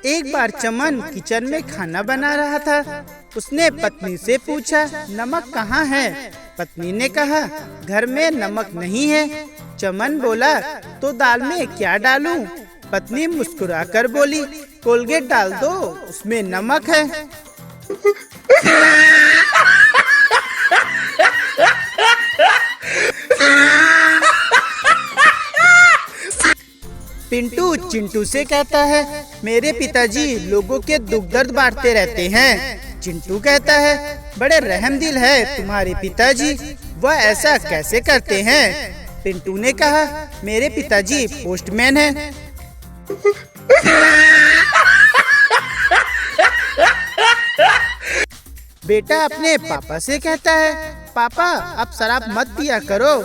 एक बार चमन किचन में खाना बना रहा था। उसने पत्नी से पूछा, नमक कहाँ है? पत्नी ने कहा, घर में नमक नहीं है। चमन बोला, तो दाल में क्या डालूं? पत्नी मुस्कुराकर बोली, कोलगेट डाल दो, उसमें नमक है। पिंटू चिंटू से कहता है, मेरे पिताजी लोगों के दुख दर्द बांटते रहते हैं। चिंटू कहता है, बड़े रहमदिल है तुम्हारे पिताजी, वह ऐसा कैसे करते हैं? पिंटू ने कहा, मेरे पिताजी पोस्टमैन हैं। बेटा अपने पापा से कहता है, पापा अब शराब मत पिया करो।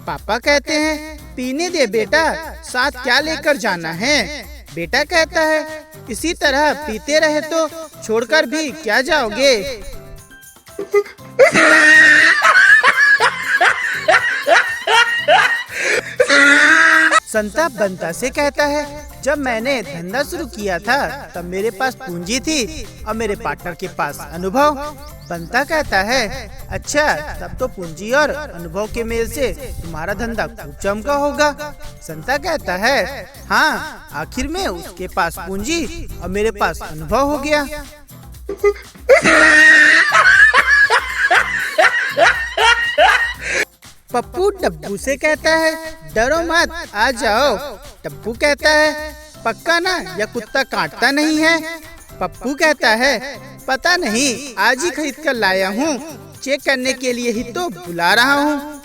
पापा कहते हैं, पीने दे बेटा, साथ क्या लेकर जाना है? बेटा कहता है, इसी तरह पीते रहे तो छोड़कर भी क्या जाओगे? संता बंता से कहता है, जब मैंने धंधा शुरू किया था तब मेरे पास पूंजी थी और मेरे पार्टनर के पास अनुभव। बंता कहता है, अच्छा तब तो पूंजी और अनुभव के मेल से तुम्हारा धंधा खूब चमका होगा। संता कहता है, हाँ आखिर में उसके पास पूंजी और मेरे पास अनुभव हो गया। पप्पू डब्बू से कहता है, डरो मत आ जाओ। डब्बू कहता है, पक्का ना या कुत्ता काटता नहीं है? पप्पू कहता है, पता नहीं, आज ही खरीद कर लाया हूँ, चेक करने के लिए ही तो बुला रहा हूँ।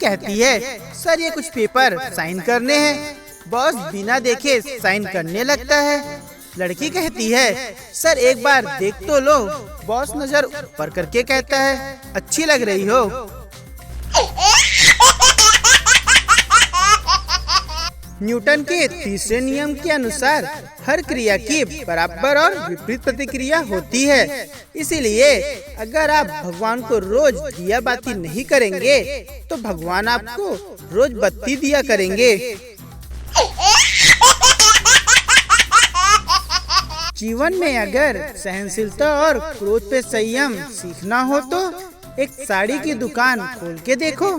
कहती है, सर ये कुछ पेपर साइन करने हैं। बॉस बिना देखे साइन करने लगता है। लड़की कहती है, सर एक बार देख तो लो। बॉस नजर ऊपर करके कहता है, अच्छी लग रही हो। न्यूटन के तीसरे नियम के अनुसार हर क्रिया की बराबर और विपरीत प्रतिक्रिया होती है। इसीलिए अगर आप भगवान को रोज दिया बाती नहीं करेंगे तो भगवान आपको रोज बत्ती दिया करेंगे। जीवन में अगर सहनशीलता और क्रोध पे संयम सीखना हो तो एक साड़ी की दुकान खोल के देखो।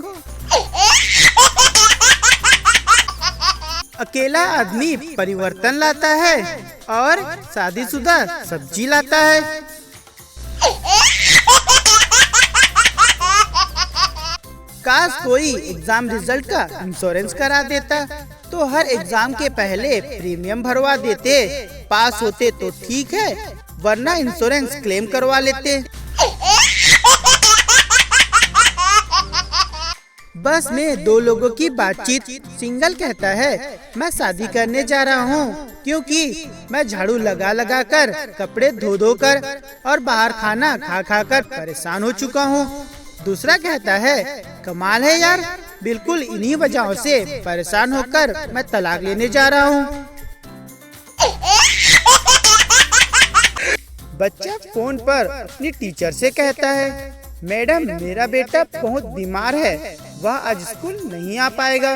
अकेला आदमी परिवर्तन लाता है और शादीशुदा सब्जी लाता है। काश कोई एग्जाम रिजल्ट का इंश्योरेंस करा देता तो हर एग्जाम के पहले प्रीमियम भरवा देते। पास होते तो ठीक है, वरना इंश्योरेंस क्लेम करवा लेते। बस में दो लोगों की बातचीत। सिंगल कहता है, मैं शादी करने जा रहा हूँ क्योंकि मैं झाड़ू लगा लगा कर, कपड़े धो धो कर और बाहर खाना खा खा कर परेशान हो चुका हूँ। दूसरा कहता है, कमाल है यार, बिल्कुल इन्हीं वजहों से परेशान होकर मैं तलाक लेने जा रहा हूँ। बच्चा फोन पर अपनी टीचर से कहता है, मैडम मेरा बेटा बहुत बीमार है, वह आज स्कूल नहीं आ पाएगा।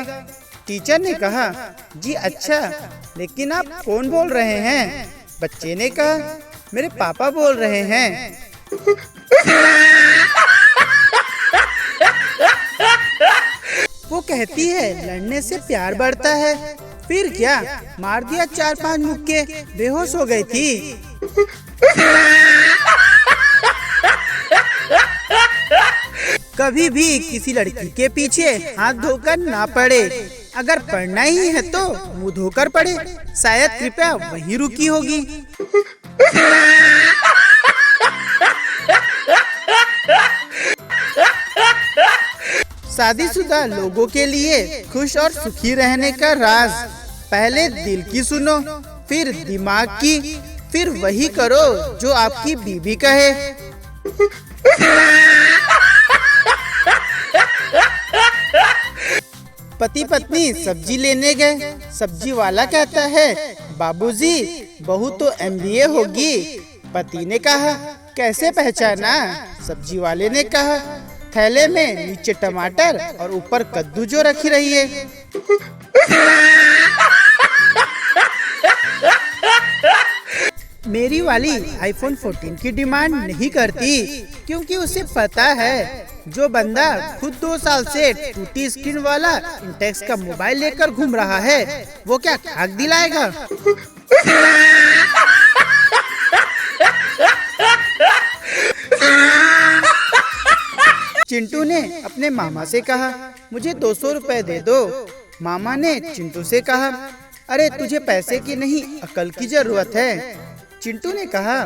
टीचर ने कहा, जी अच्छा, लेकिन आप कौन बोल रहे हैं? बच्चे ने कहा, मेरे पापा बोल रहे हैं। वो कहती है, लड़ने से प्यार बढ़ता है। फिर क्या, मार दिया 4-5 मुक्के, बेहोश हो गई थी। कभी भी किसी लड़की के पीछे हाथ धोकर ना पड़े। अगर पढ़ना ही है तो मुंह धोकर पढ़े, शायद कृपया वहीं रुकी होगी। शादीशुदा लोगों के लिए खुश और सुखी रहने का राज, पहले दिल की सुनो, फिर दिमाग की, फिर वही करो जो आपकी बीवी कहे। पति पत्नी सब्जी लेने गए। सब्जी वाला कहता है, बाबूजी बहू तो MBA होगी। पति ने कहा, कैसे पहचाना? सब्जी वाले ने कहा, थैले में नीचे टमाटर और ऊपर कद्दू जो रखी रही है। मेरी वाली आईफोन 14 की डिमांड नहीं करती, क्योंकि उसे पता है जो बंदा खुद 2 साल से टूटी स्क्रीन वाला इंटेक्स का मोबाइल लेकर घूम रहा है वो क्या खाक दिलाएगा। चिंटू ने अपने मामा से कहा, मुझे 200 रुपए दे दो। मामा ने चिंटू से कहा, अरे तुझे पैसे की नहीं अकल की जरूरत है। चिंटू ने कहा,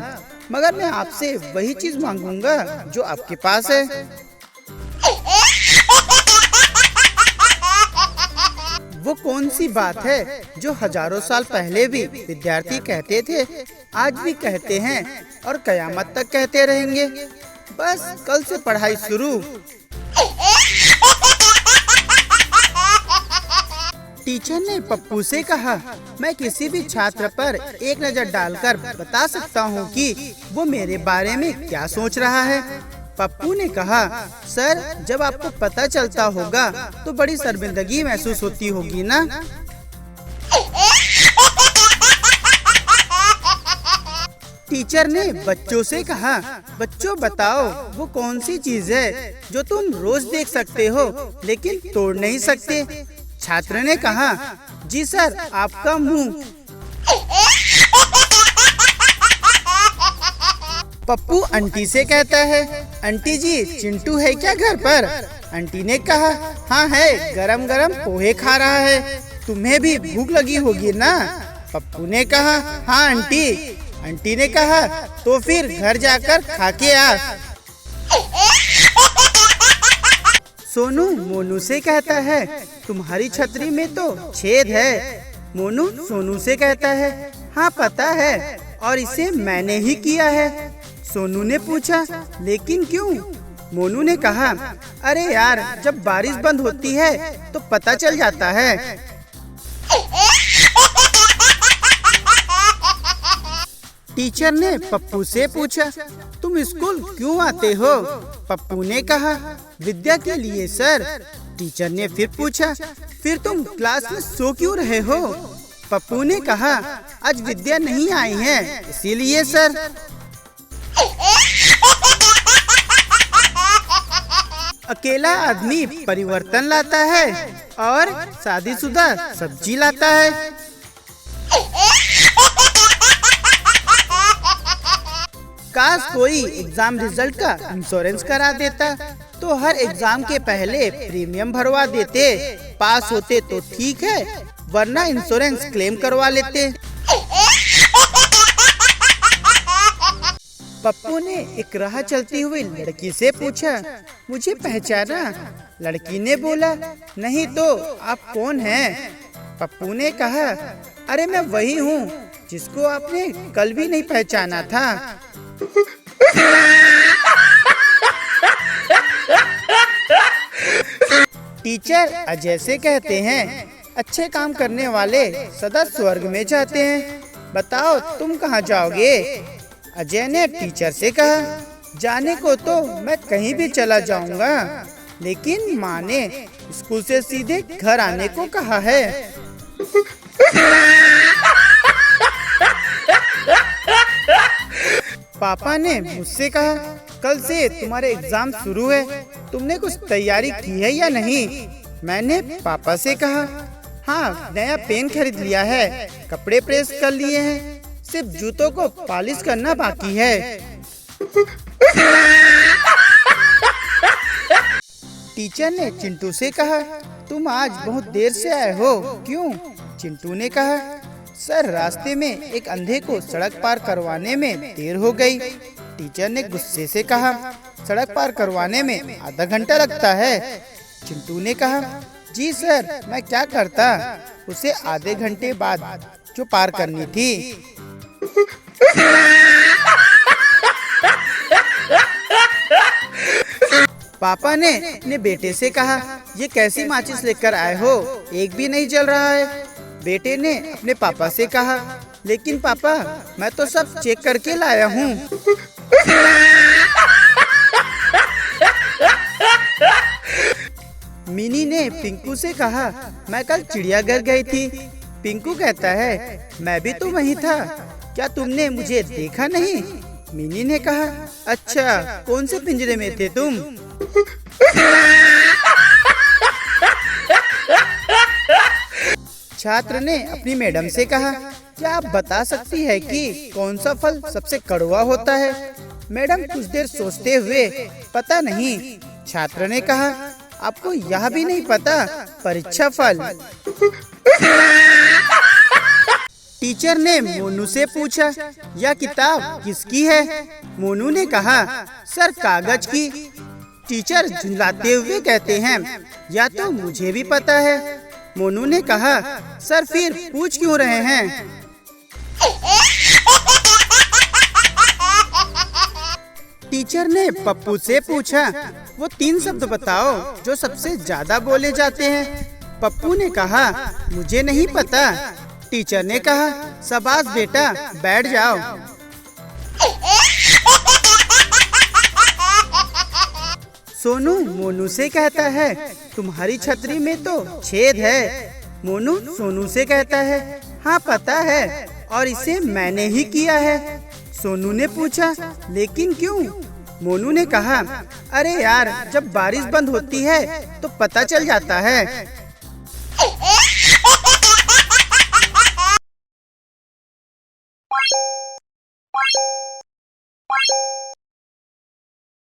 मगर मैं आपसे वही चीज मांगूंगा जो आपके पास है। वो कौन सी बात है जो हजारों साल पहले भी विद्यार्थी कहते थे, आज भी कहते हैं और कयामत तक कहते रहेंगे। बस कल से पढ़ाई शुरू। टीचर ने पप्पू से कहा, मैं किसी भी छात्र पर एक नजर डालकर बता सकता हूँ कि वो मेरे बारे में क्या सोच रहा है। पप्पू ने कहा, सर जब आपको पता चलता होगा तो बड़ी शर्मिंदगी महसूस होती होगी ना। टीचर ने बच्चों से कहा, बच्चों बताओ वो कौन सी चीज है जो तुम रोज देख सकते हो लेकिन तोड़ नहीं सकते। छात्र ने कहा, जी सर आपका मुंह। पप्पू आंटी से कहता है, आंटी जी चिंटू है क्या घर पर। आंटी ने कहा, हाँ है, गरम गरम पोहे खा रहा है, तुम्हें भी भूख लगी होगी ना। पप्पू ने कहा, हाँ आंटी। आंटी ने कहा, तो फिर घर जाकर खा के आ। सोनू मोनू से कहता है, तुम्हारी छतरी में तो छेद है। मोनू सोनू से कहता है, हाँ पता है और इसे मैंने ही किया है। सोनू ने पूछा, लेकिन क्यों। मोनू ने कहा, अरे यार जब बारिश बंद होती है तो पता चल जाता है। टीचर ने पप्पू से पूछा, तुम स्कूल क्यों आते हो। पप्पू ने कहा, विद्या के लिए सर। टीचर ने फिर पूछा, फिर तुम क्लास में सो क्यों रहे हो। पप्पू ने कहा, आज विद्या नहीं आई है इसीलिए सर। अकेला आदमी परिवर्तन लाता है और शादीशुदा सब्जी लाता है। काश कोई एग्जाम रिजल्ट का इंश्योरेंस करा देता तो हर एग्जाम के pहले प्रीमियम भरवा देते। पास होते तो ठीक है, वरना इंश्योरेंस क्लेम करवा लेते। पप्पू ने एक राह चलती हुई लड़की से पूछा, मुझे पहचाना। लड़की ने बोला, नहीं तो आप कौन हैं। पप्पू ने कहा, अरे मैं वही हूँ जिसको आपने कल भी नहीं पहचाना था। टीचर अजय से कहते हैं, अच्छे काम करने वाले सदा स्वर्ग में जाते हैं, बताओ तुम कहाँ जाओगे। अजय ने टीचर से कहा, जाने को तो मैं कहीं भी चला जाऊंगा, लेकिन माँ ने स्कूल से सीधे घर आने को कहा है। पापा ने मुझसे कहा, कल से तुम्हारे एग्जाम शुरू है, तुमने कुछ तैयारी की है या नहीं। मैंने पापा से कहा, हाँ नया पेन खरीद लिया है, कपड़े प्रेस कर लिए हैं, सिर्फ जूतों को पॉलिश करना बाकी है। टीचर ने चिंटू से कहा, तुम आज बहुत देर से आए हो, क्यों। चिंटू ने कहा, सर रास्ते में एक अंधे को सड़क पार करवाने में देर हो गई। टीचर ने गुस्से से कहा, सड़क पार करवाने में आधा घंटा लगता है। चिंटू ने कहा, जी सर मैं क्या करता, उसे आधे घंटे बाद जो पार करनी थी। पापा ने अपने बेटे से कहा, ये कैसी माचिस लेकर आए हो, एक भी नहीं जल रहा है। बेटे ने अपने पापा से कहा, लेकिन पापा मैं तो सब चेक करके लाया हूँ। मिनी ने पिंकू से कहा, मैं कल चिड़ियाघर गई थी। पिंकू कहता है, मैं भी तो वहीं था, क्या तुमने मुझे देखा नहीं? मिनी ने कहा, अच्छा, कौन से पिंजरे में थे तुम? छात्र ने अपनी मैडम से कहा, क्या आप बता सकती है कि कौन सा फल सबसे कड़वा होता है? मैडम कुछ देर सोचते हुए, पता नहीं। छात्र ने कहा, आपको यह भी नहीं पता? परीक्षा फल। टीचर ने मोनू से पूछा, यह किताब किसकी है? मोनू ने कहा, सर कागज की। टीचर झुंझलाते हुए कहते हैं, या तो मुझे भी पता है। मोनू ने कहा, सर फिर पूछ क्यों रहे हैं? टीचर ने पप्पू से पूछा, वो 3 शब्द बताओ जो सबसे ज्यादा बोले जाते हैं। पप्पू ने कहा, मुझे नहीं पता। टीचर ने कहा, शाबाश बेटा, बैठ जाओ। सोनू मोनू से कहता है, तुम्हारी छतरी में तो छेद है। मोनू सोनू से कहता है, हाँ पता है, और इसे मैंने ही किया है। सोनू ने पूछा, लेकिन क्यों? मोनू ने कहा, अरे यार, जब बारिश बंद होती है तो पता चल जाता है।